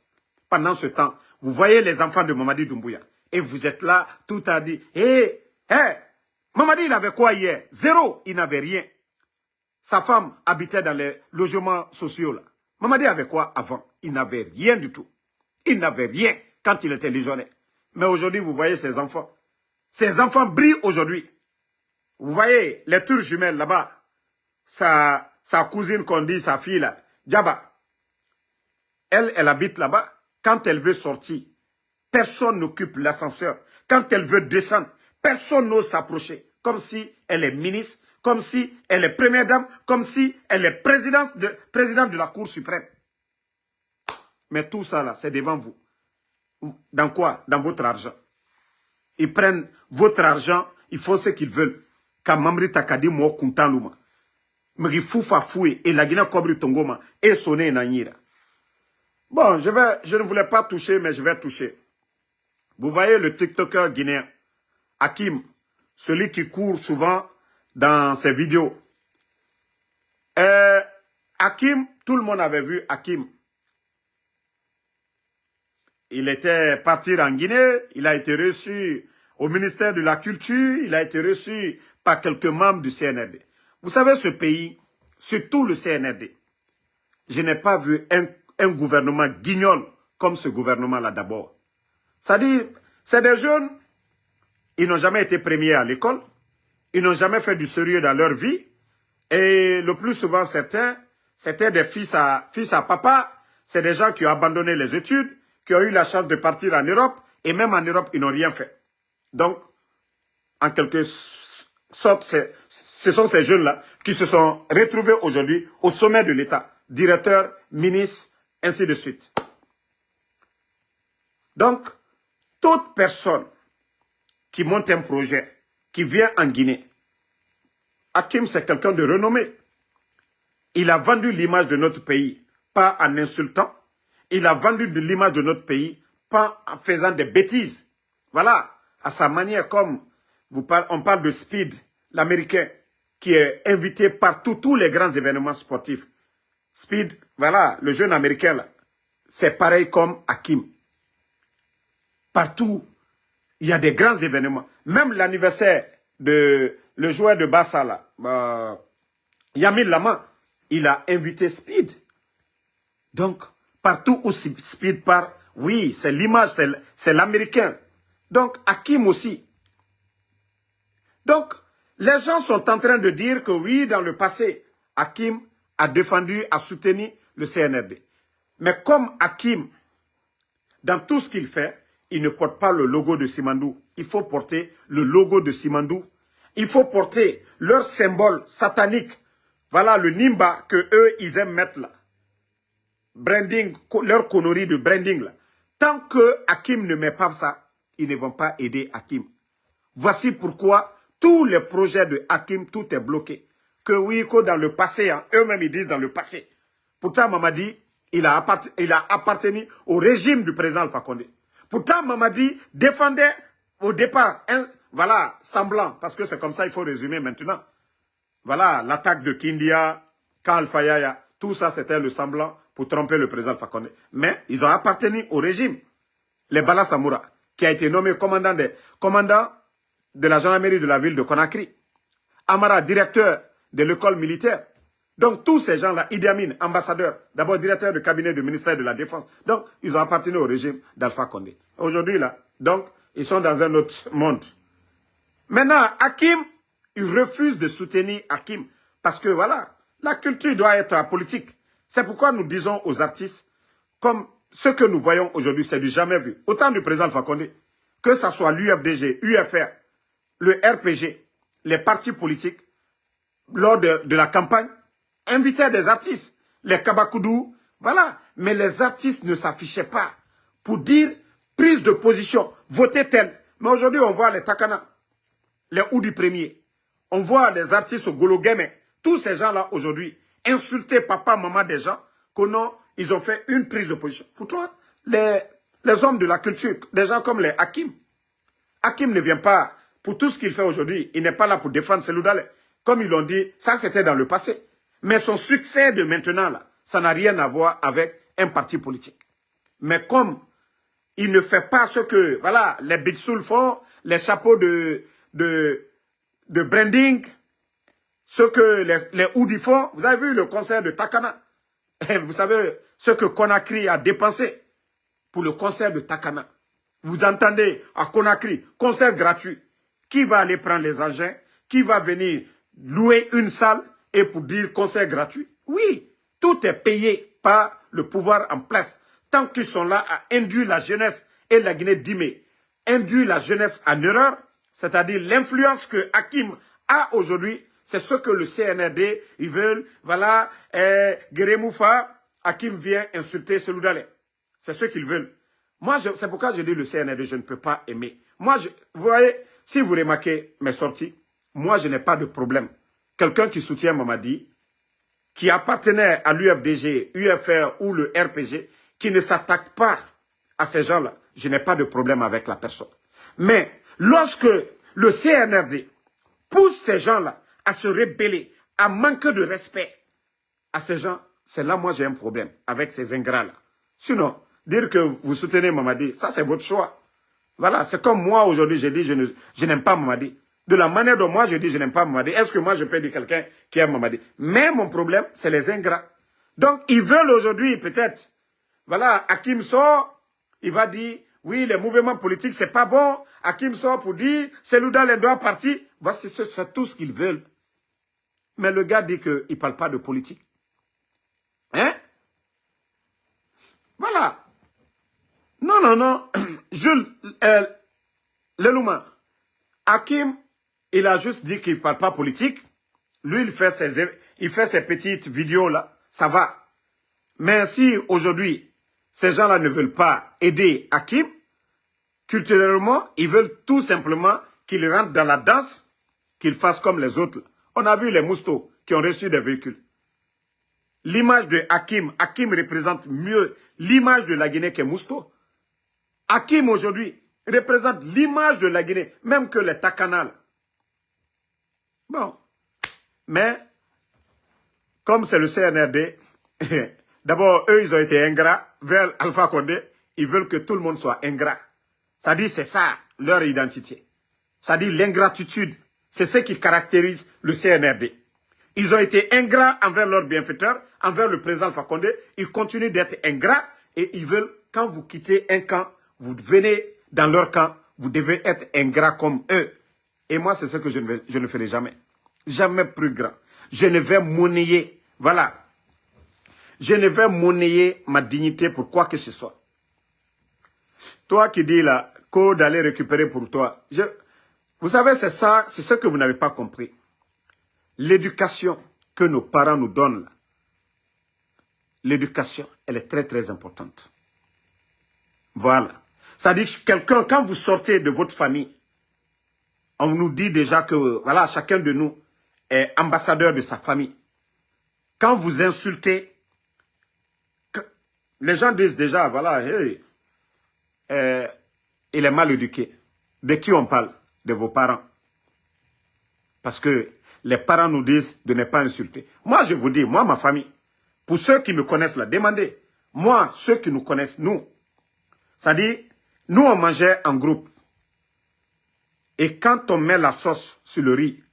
Pendant ce temps, vous voyez les enfants de Mamadi Doumbouya. Et vous êtes là, tout a dit. Mamadi, il avait quoi hier? Zéro, il n'avait rien. Sa femme habitait dans les logements sociaux là. Mamadi avait quoi avant? Il n'avait rien du tout. Il n'avait rien quand il était légionnaire. Mais aujourd'hui, vous voyez ses enfants. Ses enfants brillent aujourd'hui. Vous voyez les tours jumelles là-bas. Sa cousine qu'on dit, sa fille là, Djaba. Elle habite là-bas. Quand elle veut sortir, personne n'occupe l'ascenseur. Quand elle veut descendre, personne n'ose s'approcher. Comme si elle est ministre, comme si elle est première dame, comme si elle est présidente de la Cour suprême. Mais tout ça là, c'est devant vous. Dans quoi? Dans votre argent. Ils prennent votre argent, ils font ce qu'ils veulent. Kamamri takadi mo kuntaluma. Mri fufa foué et la Guinée Kobri Tongoma et sonné Nanyira. Bon, je ne voulais pas toucher, mais je vais toucher. Vous voyez le TikToker guinéen, Hakim, celui qui court souvent dans ses vidéos. Hakim, tout le monde avait vu Hakim. Il était parti en Guinée, il a été reçu au ministère de la Culture, il a été reçu par quelques membres du CNRD. Vous savez, ce pays, surtout le CNRD, je n'ai pas vu un gouvernement guignol comme ce gouvernement-là d'abord. C'est-à-dire, C'est des jeunes, ils n'ont jamais été premiers à l'école, ils n'ont jamais fait du sérieux dans leur vie, et le plus souvent, certains, c'était des fils à papa, c'est des gens qui ont abandonné les études, qui ont eu la chance de partir en Europe, et même en Europe, ils n'ont rien fait. Donc, en quelque sorte, ce sont ces jeunes-là qui se sont retrouvés aujourd'hui au sommet de l'État, directeurs, ministres, ainsi de suite. Donc, toute personne qui monte un projet, qui vient en Guinée, Hakim, c'est quelqu'un de renommé. Il a vendu l'image de notre pays, pas en insultant. Il a vendu l'image de notre pays, pas en faisant des bêtises. Voilà, à sa manière, comme on parle de Speed, l'Américain, qui est invité partout, tous les grands événements sportifs. Speed, voilà, le jeune Américain, là, c'est pareil comme Hakim. Partout, il y a des grands événements. Même l'anniversaire de le joueur de Bassa, là, Yamil Lama, il a invité Speed. Donc, partout où Speed part, oui, c'est l'image, c'est l'Américain. Donc, Hakim aussi. Donc, les gens sont en train de dire que oui, dans le passé, Hakim a défendu, a soutenu le CNRD. Mais comme Hakim, dans tout ce qu'il fait, il ne porte pas le logo de Simandou. Il faut porter le logo de Simandou. Il faut porter leur symbole satanique. Voilà le Nimba que eux, ils aiment mettre là. Branding, leur connerie de branding là. Tant que Hakim ne met pas ça, ils ne vont pas aider Hakim. Voici pourquoi tous les projets de Hakim, tout est bloqué. Que oui, que dans le passé, hein, eux-mêmes ils disent dans le passé. Pourtant, Mamadi, il a appartenu au régime du président Alpha Condé. Pourtant, Mamadi défendait au départ, voilà, semblant, parce que c'est comme ça, il faut résumer maintenant. Voilà, l'attaque de Kindia, quand Alpha Yaya, tout ça c'était le semblant pour tromper le président Alpha Condé. Mais ils ont appartenu au régime. Les Bala Samoura, qui a été nommé commandant de la gendarmerie de la ville de Conakry. Amara, directeur de l'école militaire. Donc tous ces gens-là, Idi Amin, ambassadeur, d'abord directeur de cabinet du ministère de la Défense. Donc ils ont appartenu au régime d'Alpha Condé. Aujourd'hui là, donc ils sont dans un autre monde. Maintenant, Hakim, il refuse de soutenir Hakim. Parce que voilà, la culture doit être apolitique. C'est pourquoi nous disons aux artistes, comme ce que nous voyons aujourd'hui, c'est du jamais vu. Autant du président Alpha Condé, que ce soit l'UFDG, UFR, le RPG, les partis politiques, lors de la campagne, invitaient des artistes, les Kabakoudou, voilà. Mais les artistes ne s'affichaient pas pour dire prise de position, votez tel. Mais aujourd'hui, on voit les Takana, les Oudi Premier, on voit les artistes au Golo Game, tous ces gens-là aujourd'hui, insulter papa, maman des gens, ils ont fait une prise de position. Pourtant, les hommes de la culture, des gens comme les Hakim, Hakim ne vient pas, pour tout ce qu'il fait aujourd'hui, il n'est pas là pour défendre Seloudalé. Comme ils l'ont dit, ça c'était dans le passé. Mais son succès de maintenant, là, ça n'a rien à voir avec un parti politique. Mais comme il ne fait pas ce que, voilà, les Big Soul font, les chapeaux de branding, ce que les Oudi font, vous avez vu le concert de Takana. Et vous savez ce que Conakry a dépensé pour le concert de Takana. Vous entendez à Conakry, concert gratuit. Qui va aller prendre les engins? Qui va venir louer une salle et pour dire concert gratuit? Oui, tout est payé par le pouvoir en place. Tant qu'ils sont là à induire la jeunesse et la Guinée-Dimé, induire la jeunesse en erreur, c'est-à-dire l'influence que Hakim a aujourd'hui, c'est ce que le CNRD, ils veulent, voilà, Guéré-Moufa, Hakim vient insulter Seloudalé. C'est ce qu'ils veulent. Moi, c'est pourquoi je dis le CNRD, je ne peux pas aimer. Moi, vous voyez, si vous remarquez mes sorties, moi, je n'ai pas de problème. Quelqu'un qui soutient Mamadi, qui appartenait à l'UFDG, UFR ou le RPG, qui ne s'attaque pas à ces gens-là, je n'ai pas de problème avec la personne. Mais lorsque le CNRD pousse ces gens-là à se rebeller, à manquer de respect à ces gens, c'est là moi j'ai un problème avec ces ingrats-là. Sinon, dire que vous soutenez Mamadi, ça c'est votre choix. Voilà, c'est comme moi aujourd'hui, j'ai dit je n'aime pas Mamadi. De la manière dont moi je dis je n'aime pas Mamadi, est-ce que moi je peux dire quelqu'un qui aime Mamadi? Mais mon problème, c'est les ingrats. Donc ils veulent aujourd'hui peut-être, voilà, Hakim sort, il va dire, oui, les mouvements politiques, c'est pas bon. Hakim sort pour dire, Selouda les doit partir. Voici, c'est tout ce qu'ils veulent. Mais le gars dit qu'il ne parle pas de politique. Hein? Voilà. Non, non, non. Jules, Lelouma, Hakim, il a juste dit qu'il ne parle pas politique. Lui, il fait ses petites vidéos là. Ça va. Mais si aujourd'hui, ces gens-là ne veulent pas aider Hakim, culturellement, ils veulent tout simplement qu'il rentre dans la danse, qu'il fasse comme les autres. On a vu les moustos qui ont reçu des véhicules. L'image de Hakim représente mieux l'image de la Guinée que Mousto. Hakim aujourd'hui représente l'image de la Guinée, même que les Takanal. Bon, mais comme c'est le CNRD, d'abord, eux, ils ont été ingrats vers Alpha Condé. Ils veulent que tout le monde soit ingrat. Ça dit, c'est ça, leur identité. Ça dit, l'ingratitude, c'est ce qui caractérise le CNRD. Ils ont été ingrats envers leurs bienfaiteurs, envers le président Alpha Condé. Ils continuent d'être ingrats et ils veulent, quand vous quittez un camp, vous venez dans leur camp, vous devez être ingrats comme eux. Et moi, c'est ce que je ne ferai jamais. Jamais plus grand. Je ne vais monnayer, voilà. Je ne vais monnayer ma dignité pour quoi que ce soit. Toi qui dis là, d'aller récupérer pour toi. Vous savez, c'est ça, c'est ce que vous n'avez pas compris. L'éducation que nos parents nous donnent, l'éducation, elle est très très importante. Voilà. Ça dit que quelqu'un, quand vous sortez de votre famille, on nous dit déjà que voilà, chacun de nous est ambassadeur de sa famille. Quand vous insultez, les gens disent déjà, voilà, hey, il est mal éduqué. De qui on parle? De vos parents. Parce que les parents nous disent de ne pas insulter. Moi, je vous dis, moi, ma famille, pour ceux qui me connaissent là, demandez. Moi, ceux qui nous connaissent, nous, ça dit, nous, on mangeait en groupe. Et quand on met la sauce sur le riz,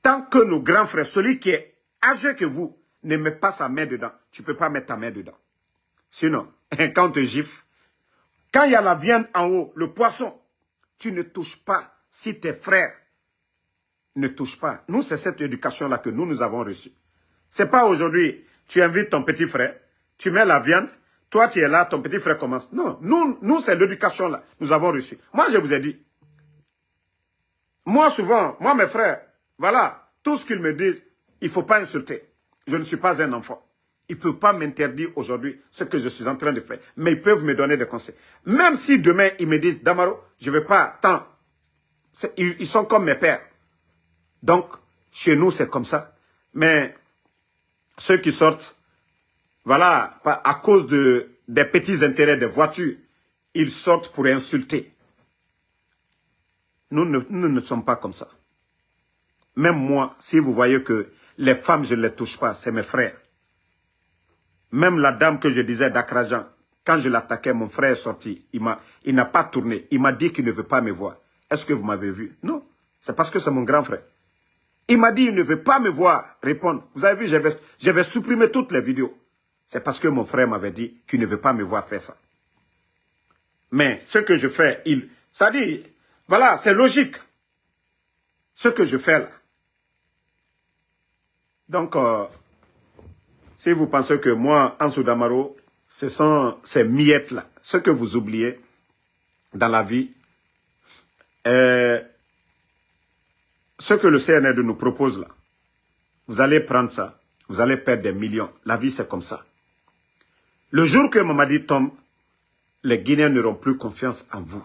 tant que nos grands frères, celui qui est âgé que vous, ne met pas sa main dedans, tu ne peux pas mettre ta main dedans. Sinon, quand on te gifle, quand il y a la viande en haut, le poisson, tu ne touches pas si tes frères ne touchent pas. Nous, c'est cette éducation-là que nous avons reçue. Ce n'est pas aujourd'hui, tu invites ton petit frère, tu mets la viande, toi tu es là, ton petit frère commence. Non, nous c'est l'éducation-là, nous avons reçu. Moi, je vous ai dit, moi souvent, moi mes frères, voilà, tout ce qu'ils me disent, il ne faut pas insulter. Je ne suis pas un enfant. Ils ne peuvent pas m'interdire aujourd'hui ce que je suis en train de faire. Mais ils peuvent me donner des conseils. Même si demain, ils me disent, Damaro, je ne vais pas tant. Ils sont comme mes pères. Donc, chez nous, c'est comme ça. Mais ceux qui sortent, voilà, à cause des petits intérêts des voitures, ils sortent pour insulter. Nous ne sommes pas comme ça. Même moi, si vous voyez que les femmes, je ne les touche pas, c'est mes frères. Même la dame que je disais d'Akrajan, quand je l'attaquais, mon frère est sorti. Il n'a pas tourné. Il m'a dit qu'il ne veut pas me voir. Est-ce que vous m'avez vu? Non. C'est parce que c'est mon grand frère. Il m'a dit qu'il ne veut pas me voir répondre. Vous avez vu, j'avais supprimé toutes les vidéos. C'est parce que mon frère m'avait dit qu'il ne veut pas me voir faire ça. Mais ce que je fais, ça dit, voilà, c'est logique. Ce que je fais là. Donc, si vous pensez que moi, Ansou Damaro, ce sont ces miettes-là, ce que vous oubliez dans la vie, ce que le CNRD nous propose là, vous allez prendre ça, vous allez perdre des millions. La vie, c'est comme ça. Le jour que Mamadi tombe, les Guinéens n'auront plus confiance en vous.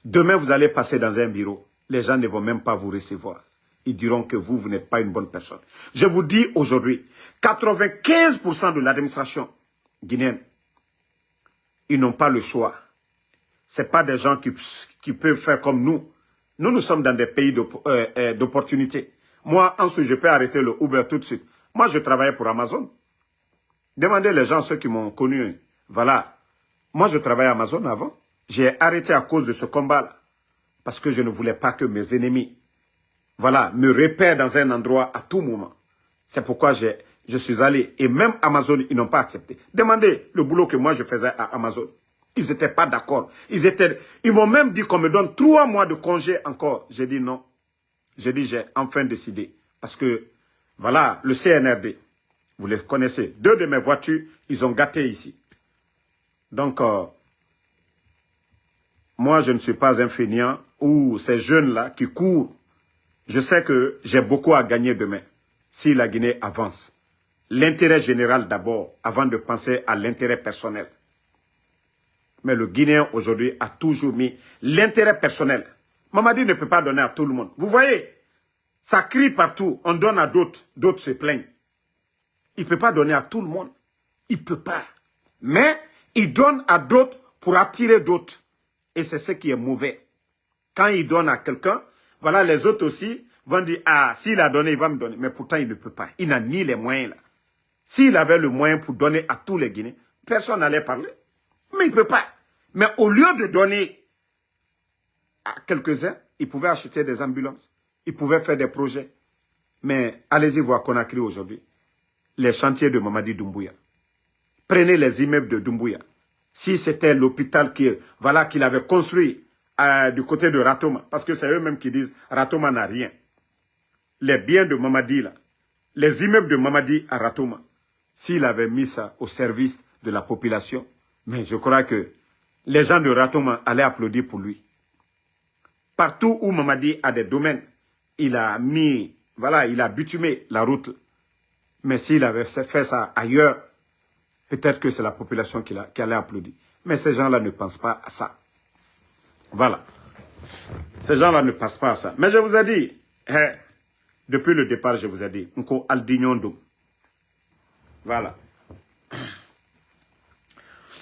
Demain, vous allez passer dans un bureau. Les gens ne vont même pas vous recevoir. Ils diront que vous n'êtes pas une bonne personne. Je vous dis aujourd'hui, 95% de l'administration guinéenne, ils n'ont pas le choix. Ce n'est pas des gens qui peuvent faire comme nous. Nous sommes dans des pays d'opportunité. Moi, ensuite, je peux arrêter le Uber tout de suite. Moi, je travaillais pour Amazon. Demandez les gens, ceux qui m'ont connu. Voilà. Moi, je travaillais à Amazon avant. J'ai arrêté à cause de ce combat-là. Parce que je ne voulais pas que mes ennemis, voilà, me repèrent dans un endroit à tout moment. C'est pourquoi je suis allé. Et même Amazon, ils n'ont pas accepté. Demandez le boulot que moi, je faisais à Amazon. Ils n'étaient pas d'accord. Ils m'ont même dit qu'on me donne 3 mois de congé encore. J'ai dit non. J'ai dit j'ai enfin décidé. Parce que, voilà, le CNRD, vous les connaissez. 2 de mes voitures, ils ont gâté ici. Donc, moi, je ne suis pas un fainéant ou ces jeunes-là qui courent. Je sais que j'ai beaucoup à gagner demain si la Guinée avance. L'intérêt général d'abord, avant de penser à l'intérêt personnel. Mais le Guinéen aujourd'hui a toujours mis l'intérêt personnel. Mamadi ne peut pas donner à tout le monde. Vous voyez, ça crie partout, on donne à d'autres, d'autres se plaignent. Il ne peut pas donner à tout le monde. Il ne peut pas. Mais il donne à d'autres pour attirer d'autres. Et c'est ce qui est mauvais. Quand il donne à quelqu'un, voilà, les autres aussi vont dire, ah, s'il a donné, il va me donner. Mais pourtant, il ne peut pas. Il n'a ni les moyens là. S'il avait le moyen pour donner à tous les Guinéens, personne n'allait parler. Mais il ne peut pas. Mais au lieu de donner à quelques-uns, il pouvait acheter des ambulances. Il pouvait faire des projets. Mais allez-y voir Conakry aujourd'hui. Les chantiers de Mamadi Doumbouya. Prenez les immeubles de Doumbouya. Si c'était l'hôpital qu'il avait construit du côté de Ratoma, parce que c'est eux-mêmes qui disent Ratoma n'a rien. Les biens de Mamadi, là, les immeubles de Mamadi à Ratoma, s'il avait mis ça au service de la population, mais je crois que les gens de Ratoma allaient applaudir pour lui. Partout où Mamadi a des domaines, il a mis, voilà, il a bitumé la route. Mais s'il avait fait ça ailleurs, peut-être que c'est la population qui allait applaudir. Mais ces gens-là ne pensent pas à ça. Voilà. Ces gens-là ne pensent pas à ça. Mais je vous ai dit, depuis le départ, je vous ai dit, Nko Aldignondum. Voilà.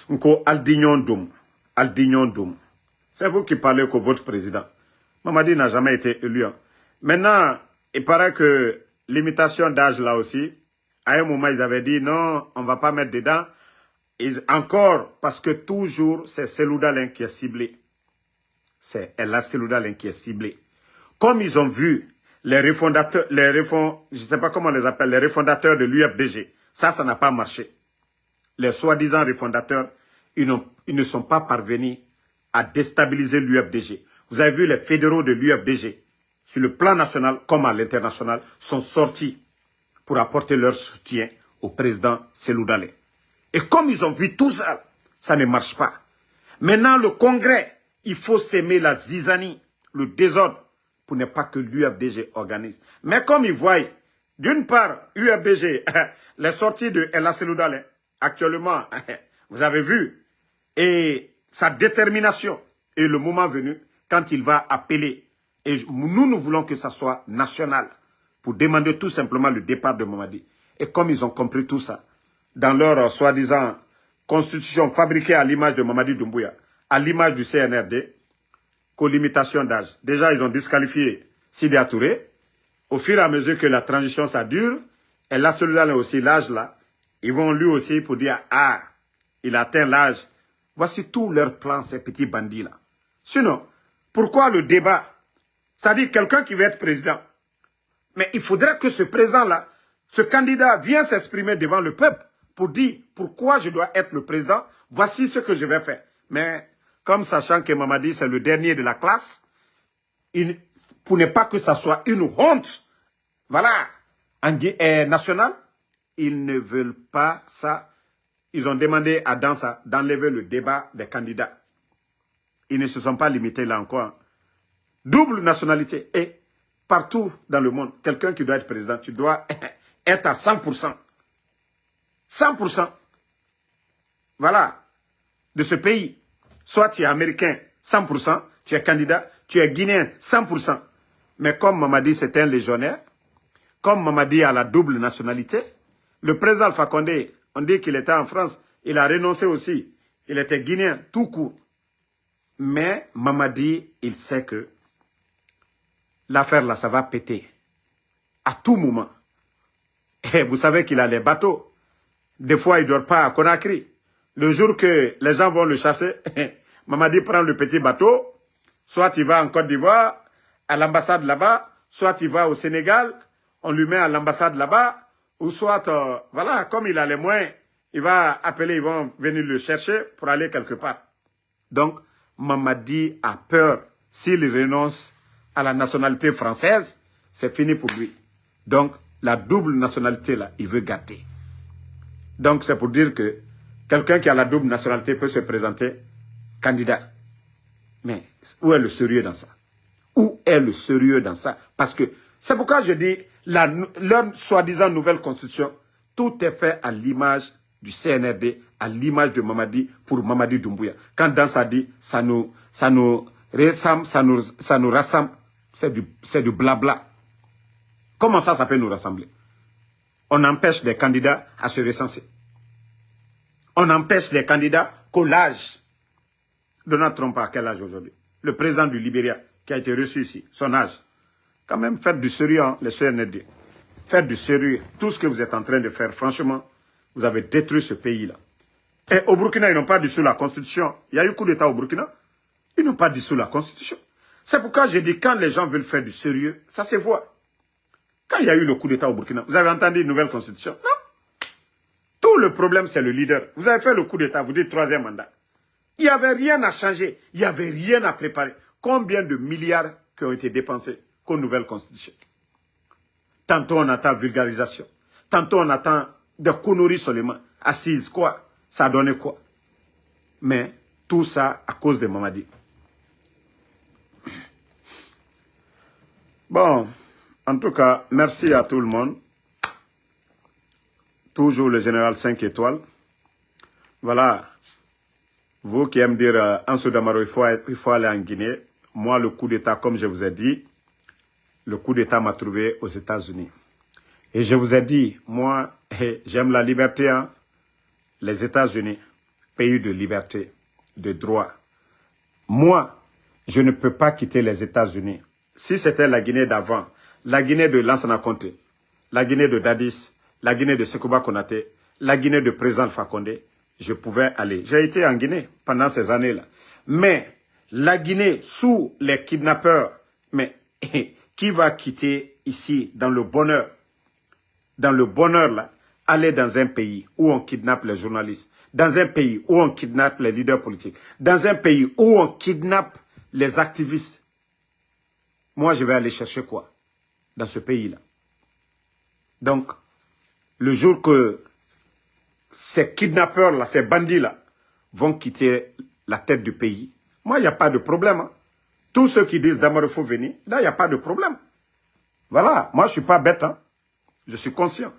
Nko Aldignondum. Aldignondum. C'est vous qui parlez que votre président. Mamadi n'a jamais été élu. Maintenant, il paraît que l'imitation d'âge là aussi, à un moment, ils avaient dit non, on ne va pas mettre dedans. Encore, parce que toujours, c'est Seloudalin qui est ciblé. C'est Ella Seloudalin qui est ciblé. Comme ils ont vu les refondateurs, je ne sais pas comment on les appelle, les refondateurs de l'UFDG, ça n'a pas marché. Les soi-disant refondateurs, ils ne sont pas parvenus à déstabiliser l'UFDG. Vous avez vu les fédéraux de l'UFDG, sur le plan national comme à l'international, sont sortis pour apporter leur soutien au président Seloudalin. Et comme ils ont vu tout ça, ça ne marche pas. Maintenant, le Congrès, il faut s'aimer la zizanie, le désordre, pour ne pas que l'UFDG organise. Mais comme ils voient, d'une part, UFDG, les sorties de Ella Seloudalin, actuellement, vous avez vu, et sa détermination, et le moment venu, quand il va appeler, et nous voulons que ça soit national, pour demander tout simplement le départ de Mamadi. Et comme ils ont compris tout ça, dans leur soi-disant constitution fabriquée à l'image de Mamadi Doumbouya, à l'image du CNRD, qu'aux limitations d'âge. Déjà, ils ont disqualifié Sidi Touré. Au fur et à mesure que la transition, ça dure, et là, celui-là aussi, l'âge là, ils vont lui aussi pour dire, ah, il atteint l'âge. Voici tous leurs plans, ces petits bandits-là. Sinon, pourquoi le débat? C'est-à-dire quelqu'un qui veut être président. Mais il faudrait que ce président-là, ce candidat vienne s'exprimer devant le peuple pour dire pourquoi je dois être le président, voici ce que je vais faire. Mais comme sachant que Mamadi c'est le dernier de la classe, pour ne pas que ça soit une honte, voilà, nationale, ils ne veulent pas ça. Ils ont demandé à Dansa d'enlever le débat des candidats. Ils ne se sont pas limités là encore. Double nationalité et partout dans le monde, quelqu'un qui doit être président, tu dois être à 100%. 100%. Voilà. De ce pays. Soit tu es américain, 100%, tu es candidat, tu es guinéen, 100%. Mais comme Mamadi, c'est un légionnaire, comme Mamadi a la double nationalité, le président Alpha Condé, on dit qu'il était en France, il a renoncé aussi. Il était guinéen, tout court. Mais Mamadi, il sait que l'affaire là, ça va péter. À tout moment. Et vous savez qu'il a les bateaux. Des fois, il ne dort pas à Conakry. Le jour que les gens vont le chasser, Mamadi prend le petit bateau. Soit il va en Côte d'Ivoire, à l'ambassade là-bas. Soit il va au Sénégal, on lui met à l'ambassade là-bas. Ou soit, voilà, comme il a les moyens, il va appeler, ils vont venir le chercher pour aller quelque part. Donc, Mamadi a peur. S'il renonce à la nationalité française, c'est fini pour lui. Donc, la double nationalité, là, il veut garder. Donc, c'est pour dire que quelqu'un qui a la double nationalité peut se présenter candidat. Mais où est le sérieux dans ça? Où est le sérieux dans ça? Parce que c'est pourquoi je dis, leur soi-disant nouvelle constitution, tout est fait à l'image du CNRD, à l'image de Mamadi pour Mamadi Doumbouya. Quand dans ça dit, ça nous ressemble, ça nous rassemble, c'est du blabla. Comment ça peut nous rassembler? On empêche les candidats à se recenser. On empêche les candidats qu'au l'âge. Donald Trump à quel âge aujourd'hui? Le président du Libéria qui a été reçu ici, son âge. Quand même, faites du sérieux, hein, les CNRD. Faites du sérieux. Tout ce que vous êtes en train de faire, franchement, vous avez détruit ce pays-là. Et au Burkina, ils n'ont pas dissous la Constitution. Il y a eu coup d'État au Burkina. Ils n'ont pas dissous la Constitution. C'est pourquoi j'ai dit, quand les gens veulent faire du sérieux, ça se voit. Quand il y a eu le coup d'État au Burkina, vous avez entendu une nouvelle Constitution? Non. Tout le problème, c'est le leader. Vous avez fait le coup d'État, vous dites troisième mandat. Il n'y avait rien à changer. Il n'y avait rien à préparer. Combien de milliards qui ont été dépensés qu'aux nouvelles constitutions? Tantôt on attend vulgarisation. Tantôt on attend des conneries seulement. Assises, quoi? Ça a donné quoi? Mais tout ça à cause de Mamadi. Bon, en tout cas, merci à tout le monde. Toujours le général 5 étoiles. Voilà. Vous qui aimez dire Ansou Damaro, il faut aller en Guinée. Moi, le coup d'État, comme je vous ai dit, le coup d'État m'a trouvé aux États-Unis. Et je vous ai dit, moi, j'aime la liberté. Hein? Les États-Unis, pays de liberté, de droit. Moi, je ne peux pas quitter les États-Unis. Si c'était la Guinée d'avant, la Guinée de Lansana Conté, la Guinée de Dadis, la Guinée de Sekouba Konaté, la Guinée de président Alpha Condé, je pouvais aller. J'ai été en Guinée pendant ces années-là. Mais la Guinée, sous les kidnappeurs, mais qui va quitter ici, dans le bonheur là, aller dans un pays où on kidnappe les journalistes, dans un pays où on kidnappe les leaders politiques, dans un pays où on kidnappe les activistes. Moi, je vais aller chercher quoi dans ce pays-là? Donc, le jour que ces kidnappeurs-là, ces bandits-là, vont quitter la tête du pays, moi, il n'y a pas de problème. Hein. Tous ceux qui disent Damaro, il faut venir, là, il n'y a pas de problème. Voilà, moi, je ne suis pas bête. Hein. Je suis conscient.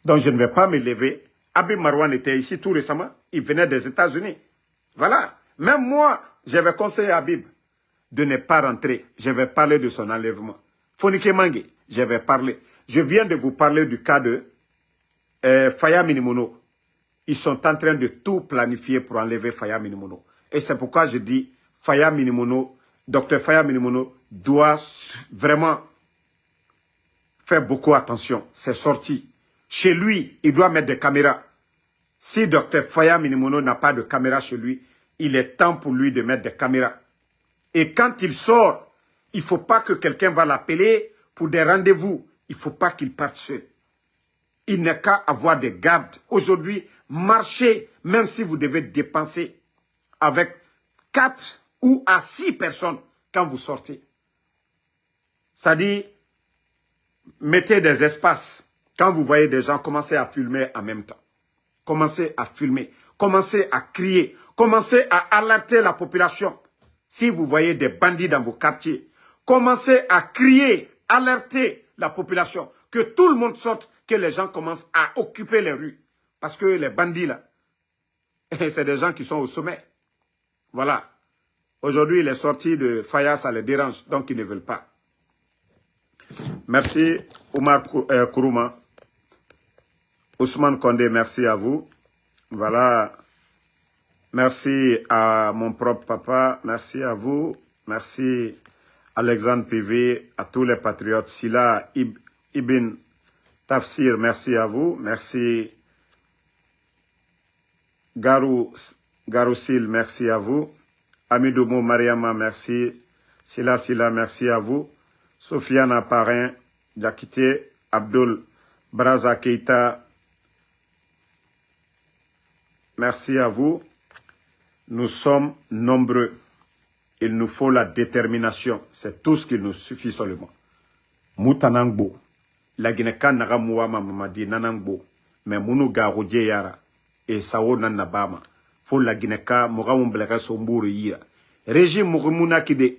Donc, je ne vais pas me lever. Habib Marouane était ici tout récemment. Il venait des États-Unis. Voilà. Même moi, j'avais conseillé à Habib de ne pas rentrer. Je vais parler de son enlèvement. Fonike Mange, je vais parler. Je viens de vous parler du cas de Faya Minimono. Ils sont en train de tout planifier pour enlever Faya Minimono. Et c'est pourquoi je dis, Faya Minimono, Dr Faya Minimono doit vraiment faire beaucoup attention. C'est sorti. Chez lui, il doit mettre des caméras. Si Dr Faya Minimono n'a pas de caméra chez lui, il est temps pour lui de mettre des caméras. Et quand il sort, il ne faut pas que quelqu'un va l'appeler pour des rendez-vous. Il ne faut pas qu'il parte seul. Il n'est qu'à avoir des gardes. Aujourd'hui, marchez, même si vous devez dépenser avec 4 ou à 6 personnes quand vous sortez. C'est-à-dire, mettez des espaces. Quand vous voyez des gens, commencez à filmer en même temps. Commencez à filmer. Commencez à crier. Commencez à alerter la population. Si vous voyez des bandits dans vos quartiers, commencez à crier, alerter la population. Que tout le monde sorte, que les gens commencent à occuper les rues. Parce que les bandits, là, c'est des gens qui sont au sommet. Voilà. Aujourd'hui, les sorties de Faya, ça les dérange. Donc, ils ne veulent pas. Merci, Oumar Kourouma. Ousmane Kondé, merci à vous. Voilà. Merci à mon propre papa. Merci à vous. Merci Alexandre Pivé, à tous les patriotes. Sila Ibn Tafsir, merci à vous. Merci Garoussil, merci à vous. Amidoumo Mariama, merci. Sila, merci à vous. Sofiane Parin, Diakité, Abdul Braza Keita, merci à vous. Nous sommes nombreux. Il nous faut la détermination. C'est tout ce qu'il nous suffit seulement. Moutanangbo. La Guinée-Kan naga mouama mamadi nanangbo. Mais mounou garoudje yara. Et sao nanabama. Faut la Guinée-Kan moura moublera sombour yira. Régime mourimuna kide.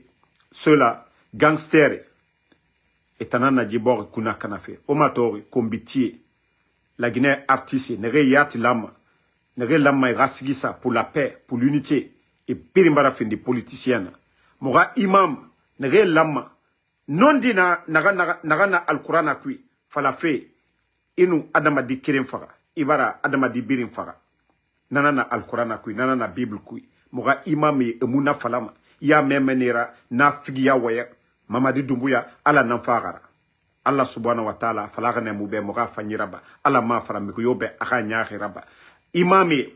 Ceux-là, gangsters. Et tanana djibor kuna kanafe. Omatori, kombitier. La Guinée artiste. Nere yati lama. Nere lama rasigisa pour la paix, pour l'unité. Et pirimbara fin des politiciens. Moura imam. Nere lama. Non dina nagana al-Qur'an kui. Fala fe. Inu adamadi kirin faga. Ibara adamadi birin faga. Nanana al-Qur'an kui. Nanana Bible kui. Moura imam e emuna falama. Ya memenera na figiya waya. Mamadi Doumbouya ala nanfagara. Allah subhanahu wa ta'ala falaga ne mube moga fanyiraba. Allah ma fara mikuyobe aka nyakhiraba. Imami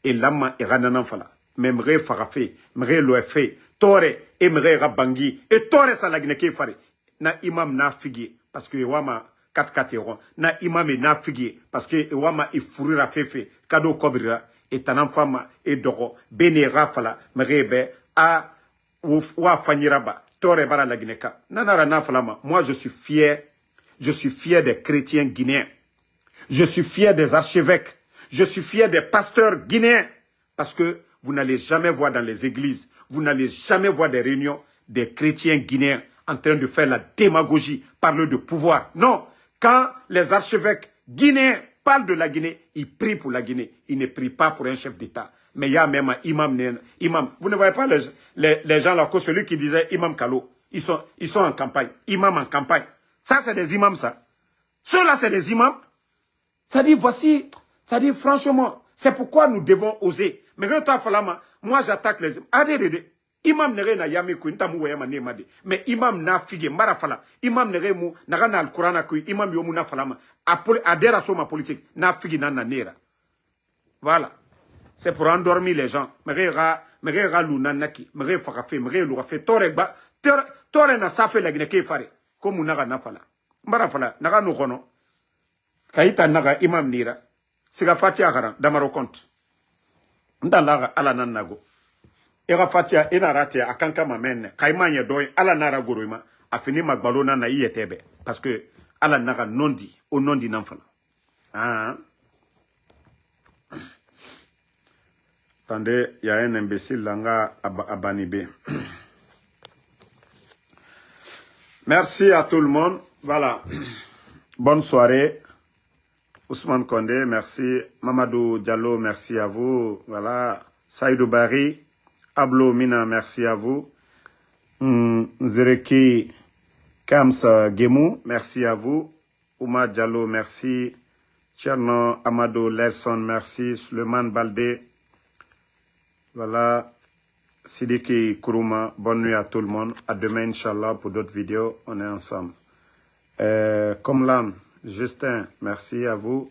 e lama e gananan fala. Memre fagafe, mre loefe, tore e mre rabangi e tore salagine ke fare. Na imam na figi parce que wama 4 euros. Na imam na figi parce que wama e furira fefe kado kobrira e tanan fama e dogo bene rafala mre be a wa fanyiraba. Moi, je suis fier des chrétiens guinéens. Je suis fier des archevêques. Je suis fier des pasteurs guinéens. Parce que vous n'allez jamais voir dans les églises, vous n'allez jamais voir des réunions des chrétiens guinéens en train de faire la démagogie, parler de pouvoir. Non, quand les archevêques guinéens parlent de la Guinée, ils prient pour la Guinée. Ils ne prient pas pour un chef d'État. Mais il y a même un imam. Vous ne voyez pas les gens là, que celui qui disait imam Kalo. Ils sont en campagne. Imam en campagne. Ça, c'est des imams, ça. Ceux-là, c'est des imams. Ça dit, voici, ça dit, franchement, c'est pourquoi nous devons oser. Mais moi, j'attaque les imams. Imam nere na yami ku ntamu weyama nemade. Mais imam na fige mara fala. Imam nere mu nagana al-Qur'an ku imam yomu na falama. Adera soma politique na fige na nera. Voilà. C'est pour endormir les gens. Mère lunanaki, mère fakafe, mère lourafe, toregba, tore na safe la gneke fare. Comme naga nafala. Mara fala, naga no kono. Kaita naga imam nira. Siga fatia garan, damaro compte. Ndalaga ala nanago. Ega fatia ina ratia akanka mamene. Kaimanya doy ala nara goroima. Afini magbalona na yetebe. Parce que ala naga nondi, o nondi nanfala. Ah. Attendez, il y a un imbécile là, à Banibé. Merci à tout le monde. Voilà. Bonne soirée. Ousmane Kondé, merci. Mamadou Diallo, merci à vous. Voilà. Saïdou Bari. Ablo Mina, merci à vous. Zereki Kams Gemou, merci à vous. Ouma Diallo, merci. Tcherno Amadou Lerson, merci. Suleiman Baldé. Voilà, Sidiki Kourouma, bonne nuit à tout le monde. À demain, Inch'Allah, pour d'autres vidéos. On est ensemble. Comme l'âme, Justin, merci à vous.